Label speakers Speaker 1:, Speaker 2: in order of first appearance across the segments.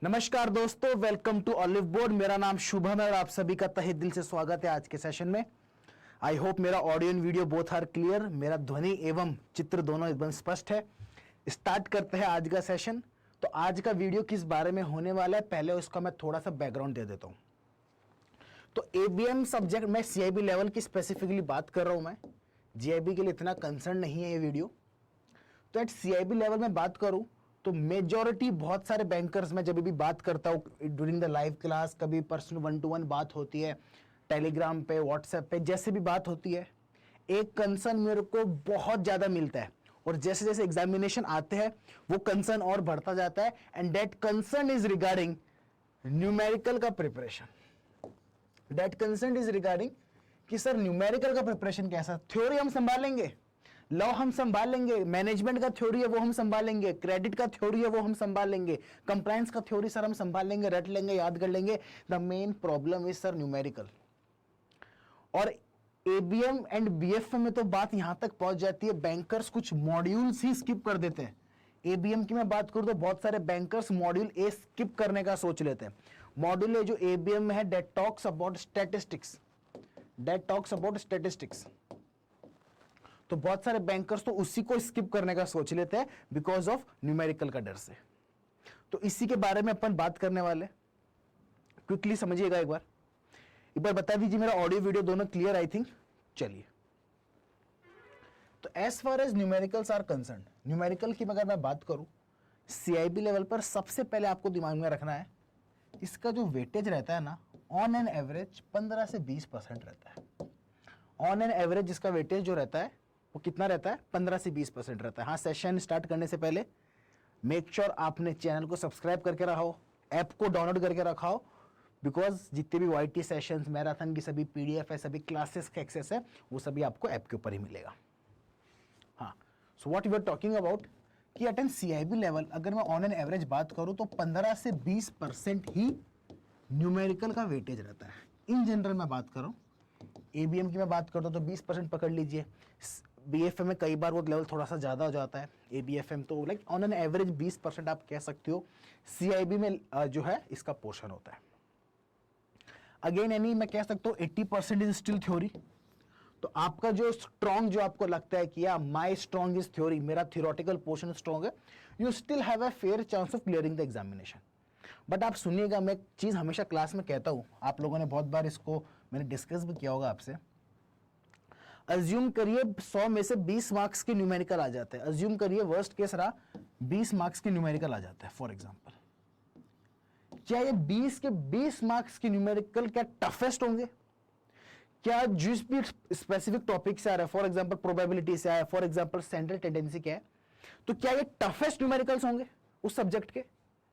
Speaker 1: नमस्कार दोस्तों, welcome to olive board. मेरा नाम शुभम है और आप सभी का तहे दिल से स्वागत है आज के सेशन में। आई होप मेरा audio and video both are clear, मेरा ध्वनि एवं चित्र दोनों एकदम स्पष्ट है। स्टार्ट करते हैं आज का सेशन। तो आज का वीडियो किस बारे में होने वाला है, पहले उसका मैं थोड़ा सा बैकग्राउंड दे देता हूं। तो एबीएम सब्जेक्ट में सीआईबी लेवल की स्पेसिफिकली बात कर रहा हूं मैं, जीआईबी के लिए इतना कंसर्न नहीं है ये वीडियो। तो एट सीआईबी लेवल में बात करूं तो मेजॉरिटी बहुत सारे बैंकर्स में जब भी बात करता हूँ ड्यूरिंग द लाइव क्लास, कभी पर्सनल 1-to-1 बात होती है, टेलीग्राम पे, व्हाट्सएप पे, जैसे भी बात होती है, एक कंसर्न मेरे को बहुत ज्यादा मिलता है और जैसे जैसे एग्जामिनेशन आते हैं वो कंसर्न और बढ़ता जाता है। And that concern is regarding numerical का preparation. That concern is regarding कि सर न्यूमेरिकल का प्रिपरेशन कैसा, थ्योरी हम संभालेंगे, लॉ हम संभाल लेंगे, मैनेजमेंट का थ्योरी है वो हम संभाल लेंगे, क्रेडिट का थ्योरी है वो हम संभाल लेंगे, कंप्लायंस का थ्योरी सर हम संभाल लेंगे, रट लेंगे, याद कर लेंगे। The main problem is sir numerical. और एबीएम एंड बीएफएम में तो बात यहां तक पहुंच जाती है, बैंकर्स कुछ मॉड्यूल्स ही स्किप कर देते हैं। एबीएम की मैं बात करूं तो बहुत सारे बैंकर्स मॉड्यूल ए स्किप करने का सोच लेते हैं। मॉड्यूल ए जो एबीएम में है, दैट टॉक्स अबाउट स्टैटिस्टिक्स, तो बहुत सारे बैंकर्स तो उसी को स्किप करने का सोच लेते हैं बिकॉज ऑफ न्यूमेरिकल का डर से। तो इसी के बारे में अपन बात करने वाले। क्विकली समझिएगा, एक बार बता दीजिए मेरा ऑडियो वीडियो दोनों क्लियर, आई थिंक। चलिए, तो as far as numericals are concerned, numerical की अगर मैं बात करूं सीआईबी लेवल पर, सबसे पहले आपको दिमाग में रखना है इसका जो वेटेज रहता है ना, ऑन एन एवरेज 15 से 20% रहता है। ऑन एन एवरेज इसका वेटेज जो रहता है वो कितना रहता है, 15 से 20% रहता है। हाँ, सेशन स्टार्ट करने से पहले मेक श्योर आपने चैनल को सब्सक्राइब करके रखा हो, ऐप को डाउनलोड करके रखा हो, बिकॉज जितने भी वाईटी सेशंस, मैराथन की सभी पीडीएफ है, सभी क्लासेस का एक्सेस है, वो सभी आपको ऐप के ऊपर ही मिलेगा। हाँ, so what we are talking about कि एट एन सीआईबी लेवल अगर मैं ऑन एन एवरेज बात करूं तो 15 से 20% ही न्यूमेरिकल का वेटेज रहता है। इन जनरल मैं बात करूं, एबीएम की मैं बात करता हूं तो 20% पकड़ लीजिए। बीएफएम में कई बार वो लेवल थोड़ा सा ज्यादा हो जाता है, एबीएफएम तो लाइक ऑन एन एवरेज 20% आप कह सकते हो सीआईबी में जो है इसका पोर्शन होता है। अगेन यानी मैं कह सकता हूँ 80% इज स्टिल थ्योरी। तो आपका जो स्ट्रॉन्ग, जो आपको लगता है कि या माई स्ट्रॉन्ग इज थ्योरी, मेरा थियोरेटिकल पोर्शन स्ट्रॉन्ग है, you still have a fair chance of clearing the examination. But आप सुनिएगा, मैं एक चीज हमेशा क्लास में कहता हूं, आप लोगों ने बहुत बार इसको मैंने डिस्कस भी किया होगा आपसे। अज्यूम करिए 100 में से 20 मार्क्स के न्यूमेरिकल आ जाते हैं। अज्यूम करिए वर्स्ट केस रहा 20 मार्क्स के न्यूमेरिकल आ जाते हैं फॉर एग्जांपल। क्या ये 20 के 20 मार्क्स के न्यूमेरिकल क्या टफेस्ट होंगे? क्या जिस भी स्पेसिफिक टॉपिक से आ रहा है, फॉर एग्जांपल प्रोबेबिलिटी से आया, फॉर एग्जांपल सेंट्रल टेंडेंसी क्या है, तो क्या ये टफेस्ट न्यूमेरिकल्स होंगे उस सब्जेक्ट के?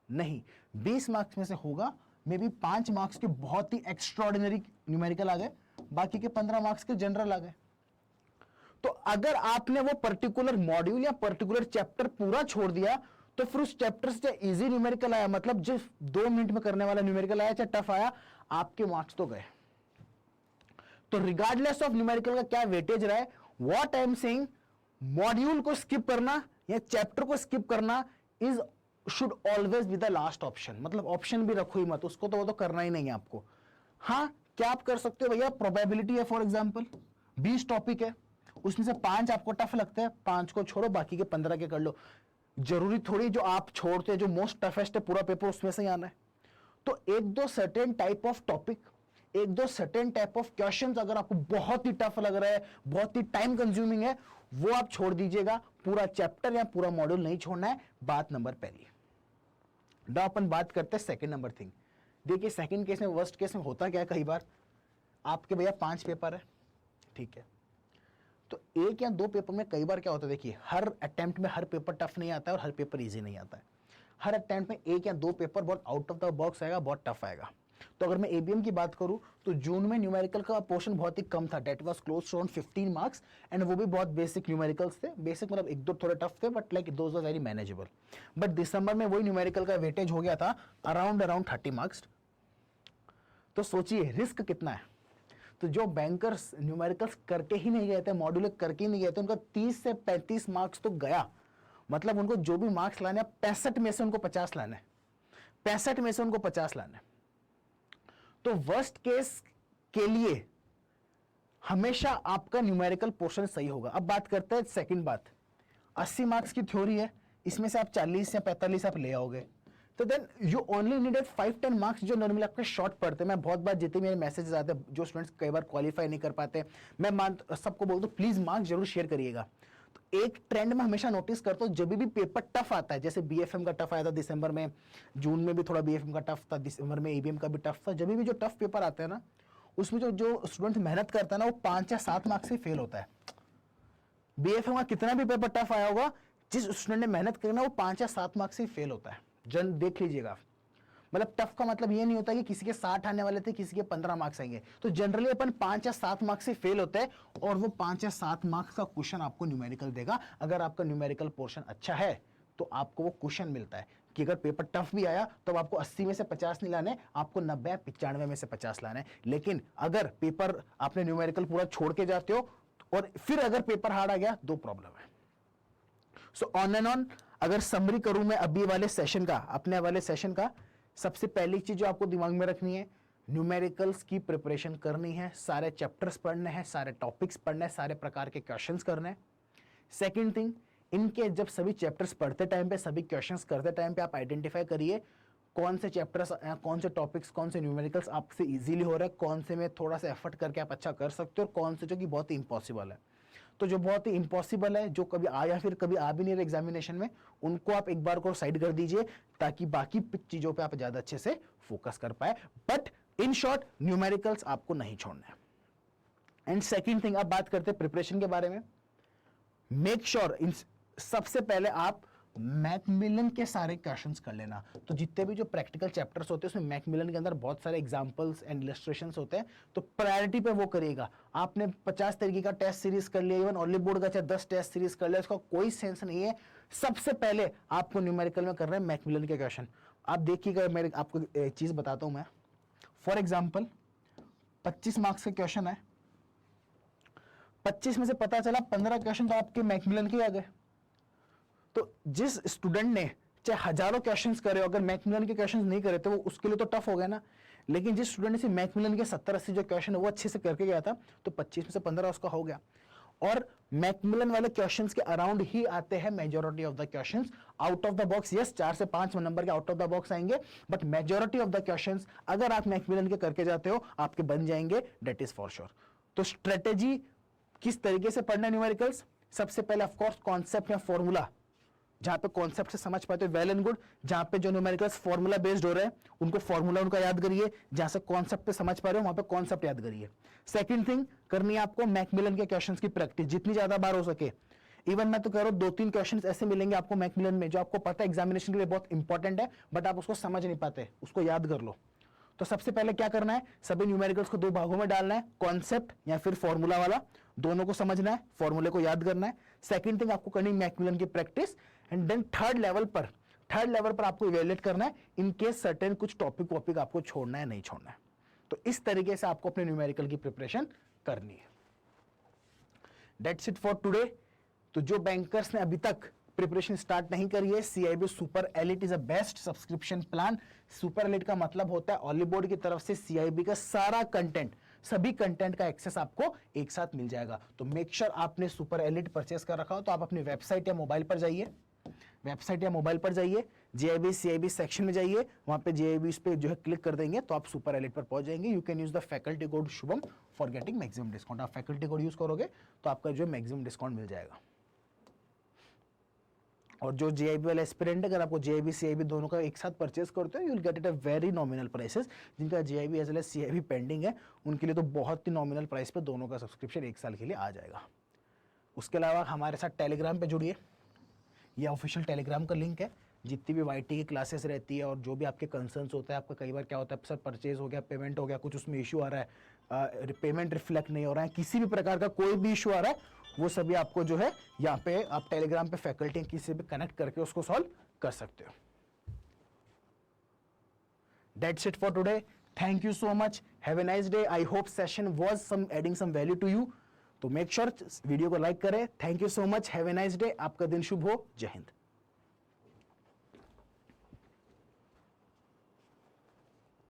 Speaker 1: नहीं। 20 मार्क्स में से होगा मे बी 5 मार्क्स के बहुत ही एक्स्ट्रॉर्डिनरी न्यूमेरिकल आ गए, बाकी के 15 मार्क्स के जनरल आ गए। तो अगर आपने वो पर्टिकुलर मॉड्यूल या पर्टिकुलर चैप्टर पूरा छोड़ दिया तो फिर उस चैप्टर से चाहे इजी न्यूमेरिकल आया, मतलब जो 2 मिनट में करने वाला न्यूमेरिकल आया, चाहे टफ आया, आपके मार्क्स तो गए। तो रिगार्डलेस ऑफ न्यूमेरिकल का क्या वेटेज रहा है, what I am saying, module को स्किप करना या चैप्टर को स्किप करना is should always be the last option. मतलब ऑप्शन भी रखो ही मत, उसको तो वो तो करना ही नहीं है आपको। हाँ, क्या आप कर सकते हो भैया, प्रोबेबिलिटी है फॉर एग्जांपल, 20 टॉपिक है, उसमें से 5 आपको टफ लगते हैं, 5 को छोड़ो, बाकी के 15 के कर लो। जरूरी थोड़ी जो आप छोड़ते हैं, जो मोस्ट टफेस्ट है पूरा पेपर उसमें से ही आना है। तो एक दो सर्टेन टाइप ऑफ टॉपिक, एक दो सर्टेन टाइप ऑफ क्वेश्चंस अगर आपको बहुत ही टफ लग रहा है, बहुत ही टाइम कंज्यूमिंग है, वो आप छोड़ दीजिएगा। पूरा चैप्टर या पूरा मॉड्यूल नहीं छोड़ना है, बात नंबर पहली। अब अपन बात करते हैं सेकंड नंबर थिंग। देखिए सेकंड केस में, वर्स्ट केस में होता क्या है, कई बार आपके भैया 5 पेपर है, ठीक है, तो 1 या 2 पेपर में कई बार क्या होता है, देखिए हर अटेम्प्ट में हर पेपर टफ नहीं आता है और हर पेपर इजी नहीं आता है। हर अटेम्प्ट में 1 या 2 पेपर बहुत आउट ऑफ द बॉक्स आएगा, बहुत टफ आएगा। तो अगर मैं एबीएम की बात करूं तो जून में न्यूमेरिकल का पोर्शन बहुत ही कम था, that was close to around 15 marks, and वो भी बहुत बेसिक न्यूमेरिकल्स थे। बेसिक मतलब 1-2 थोड़े टफ थे, but like those were very manageable. But दिसंबर में वही न्यूमेरिकल का वेटेज हो गया था अराउंड 30 मार्क्स। तो सोचिए रिस्क कितना है। तो जो बैंकर्स न्यूमेरिकल्स करके ही नहीं गए थे, मॉड्यूल करके ही नहीं गए थे, उनका 30 से 35 मार्क्स तो गया। मतलब उनको जो भी मार्क्स लाने हैं, 65 में से उनको 50 लाने हैं। 65 में से उनको 50 लाने। तो वर्स्ट केस के लिए हमेशा आपका न्यूमेरिकल पोर्शन सही होगा। अब बात करते हैं सेकंड बात, 80 मार्क्स की थ्योरी है, इसमें से आप 40 या 45 आप ले आओगे, तो then you only needed 5-10 marks जो नॉर्मली आपके शॉर्ट पड़ते हैं। मैं बहुत बार जितने मेरे मैसेजेस आते हैं, जो स्टूडेंट्स कई बार क्वालिफाई नहीं कर पाते, मैं सबको बोलता हूँ प्लीज मार्क्स जरूर शेयर करिएगा। तो एक ट्रेंड में हमेशा नोटिस करता हूँ, जब भी पेपर टफ आता है, जैसे बीएफएम का टफ आया था दिसंबर में, जून में भी थोड़ा बीएफएम का टफ था, दिसंबर में ईबीएम का भी टफ था, जब भी जो टफ पेपर आते हैं ना, उसमें जो स्टूडेंट मेहनत करता है ना, वो 5 या 7 मार्क्स से फेल होता है। बीएफएम का कितना भी पेपर टफ आया होगा, जिस स्टूडेंट ने मेहनत करी ना, वो 5 या 7 मार्क्स से फेल होता है। जन देख लीजिएगा, मतलब टफ का मतलब ये नहीं होता कि किसी के 60 आने वाले थे, किसी के 15 मार्क्स आएंगे। तो जनरली अपन 5 या 7 मार्क्स से फेल होते हैं, और वो 5 या 7 मार्क्स का क्वेश्चन आपको न्यूमेरिकल देगा। अगर आपका न्यूमेरिकल पोर्शन अच्छा है तो आपको वो क्वेश्चन मिलता है कि अगर पेपर टफ भी आया तो आपको 80 में से 50 नहीं लाने, आपको 90 या 95 में से 50 लाने। लेकिन अगर पेपर आपने न्यूमेरिकल पूरा छोड़ के जाते हो और फिर अगर पेपर हार्ड आ गया, दो प्रॉब्लम है। सो ऑन एंड ऑन अगर समरी करूं मैं अभी वाले सेशन का, अपने वाले सेशन का, सबसे पहली चीज जो आपको दिमाग में रखनी है, न्यूमेरिकल्स की प्रिपरेशन करनी है, सारे चैप्टर्स पढ़ने हैं, सारे टॉपिक्स पढ़ने हैं, सारे प्रकार के क्वेश्चंस करने हैं। सेकंड थिंग, इनके जब सभी चैप्टर्स पढ़ते टाइम पे, सभी क्वेश्चंस करते टाइम पे आप आइडेंटिफाई करिए कौन से चैप्टर्स, कौन से टॉपिक्स, कौन से न्यूमेरिकल्स आपसे इजीली हो रहा है, कौन से में थोड़ा सा एफर्ट करके आप अच्छा कर सकते हो, और कौन से जो कि बहुत ही इम्पॉसिबल है। तो जो बहुत ही इम्पॉसिबल है, जो कभी आया फिर कभी आ भी नहीं रहा एग्जामिनेशन में, उनको आप एक बार को साइड कर दीजिए, ताकि बाकी चीजों पे आप ज्यादा अच्छे से फोकस कर पाए। बट इन शॉर्ट, न्यूमेरिकल्स आपको नहीं छोड़ना है। एंड सेकंड थिंग, अब बात करते हैं प्रिपरेशन के बारे में। मेक श्योर सबसे पहले आप मैकमिलन के सारे क्वेश्चंस कर लेना। तो जितने भी जो प्रैक्टिकल चैप्टर्स होते हैं, उसमें मैकमिलन के अंदर बहुत सारे एग्जांपल्स एंड इलस्ट्रेशंस होते हैं, तो प्रायोरिटी पे वो करिएगा। आपने 50 तरीके का टेस्ट सीरीज कर लिया, इवन ऑनली बोर्ड का चाहे 10 टेस्ट सीरीज कर लिया, उसका कोई सेंस नहीं है। सबसे पहले आपको न्यूमेरिकल में कर रहे हैं मैकमिलन के क्वेश्चन। आप देखिएगा, मैं आपको एक चीज बताता हूं मैं। फॉर एग्जाम्पल 25 मार्क्स का क्वेश्चन है, 25 में से पता चला 15 क्वेश्चन तो आपके मैकमिलन के आ गए। तो जिस स्टूडेंट ने चाहे हजारों क्वेश्चंस करे, अगर मैकमिलन के क्वेश्चंस नहीं करे तो वो उसके लिए तो टफ हो गया ना। लेकिन जिस स्टूडेंट ने मैकमिलन के 70-80 जो क्वेश्चन है वो अच्छे से करके गया था, तो 25 में से 15 उसका हो गया। और मैकमिलन वाले क्वेश्चंस के अराउंड ही आते हैं majority of the questions. Out of the box yes 4 से 5 नंबर के आउट ऑफ द बॉक्स आएंगे, but majority of the questions अगर आप मैकमिलन के करके जाते हो, आपके बन जाएंगे, डेट इज फॉर श्योर। तो स्ट्रेटेजी किस तरीके से पढ़ना न्यूमेरिकल्स, सबसे पहले ऑफकोर्स कॉन्सेप्ट या फॉर्मूला, जहां पे कॉन्सेप्ट से समझ पाते हो वेल एंड गुड। जहां पे जो न्यूमेरिकल्स फॉर्मूला बेस्ड हो रहे हैं, उनको फॉर्मूला उनका याद करिए। जहां से कॉन्सेप्ट पे समझ पा रहे हो, वहां पे कॉन्सेप्ट याद करिए। सेकंड थिंग करनी है आपको मैकमिलन के क्वेश्चंस की प्रैक्टिस, जितनी ज्यादा बार हो सके। इवन मैं तो कह रहा हूं 2-3 क्वेश्चंस ऐसे मिलेंगे आपको मैकमिलन में, जो आपको पता है एग्जामिनेशन के लिए बहुत इंपॉर्टेंट है, बट आप उसको समझ नहीं पाते, उसको याद कर लो। तो सबसे पहले क्या करना है, सभी न्यूमेरिकल्स को 2 भागों में डालना है, कॉन्सेप्ट या फिर फॉर्मूला वाला, दोनों को समझना है, फॉर्मूले को याद करना है। सेकंड थिंग आपको करनी है मैकमिलन की practice. And then third level पर आपको इवैल्यूएट करना है इन केस सर्टेन कुछ टॉपिक आपको छोड़ना है, नहीं छोड़ना है। तो इस तरीके से आपको अपने न्यूमेरिकल की प्रिपरेशन करनी है। That's it for today. तो जो बैंकर्स ने अभी तक प्रिपरेशन स्टार्ट नहीं करी है, CIB super elite is a best subscription plan. Super elite का मतलब होता है ऑली बोर्ड की तरफ से CIB का सारा कंटेंट, सभी कंटेंट का एक्सेस आपको एक साथ मिल जाएगा। तो मेक श्योर आपने सुपर एलिट परचेस कर रखा हो, तो आप अपनी वेबसाइट या मोबाइल पर जाइए, JIB CIB सेक्शन में जाइए, वहां पे JIB इस पे जो है क्लिक कर देंगे तो आप सुपर एलिट पर पहुंच जाएंगे। You can use the faculty code Shubham for getting maximum discount. आप फैकल्टी कोड यूज करोगे तो आपका जो मैक्सिमम डिस्काउंट मिल जाएगा। और जो JIB वाले एस्पिरेंट, अगर आपको JIB CIB दोनों का एक साथ परचेस करते हो, you will get it a very nominal prices. जिनका JIB as well as CIB पेंडिंग है, उनके लिए तो बहुत ही नॉमिनल प्राइस पे दोनों का सब्सक्रिप्शन 1 साल के लिए आ जाएगा। उसके अलावा हमारे साथ टेलीग्राम पे जुड़िए, यह ऑफिशियल टेलीग्राम का लिंक है। जितनी भी YT की क्लासेस रहती है और जो भी आपके कंसर्न्स होता है, आपका कई बार क्या होता है सर परचेज हो गया, पेमेंट हो गया, कुछ उसमें इशू आ रहा है, पेमेंट रिफ्लेक्ट नहीं हो रहा है, किसी भी प्रकार का कोई भी इशू आ रहा है, वो सभी आपको जो है यहाँ पे आप टेलीग्राम पे फैकल्टी किसी भी कनेक्ट करके उसको सॉल्व कर सकते हो। That's it for today. Thank you so much. Have a nice day. I hope session was adding some value to you. तो मेक श्योर वीडियो को लाइक करें। Thank you so much. Have a nice day. आपका दिन शुभ हो। जय हिंद।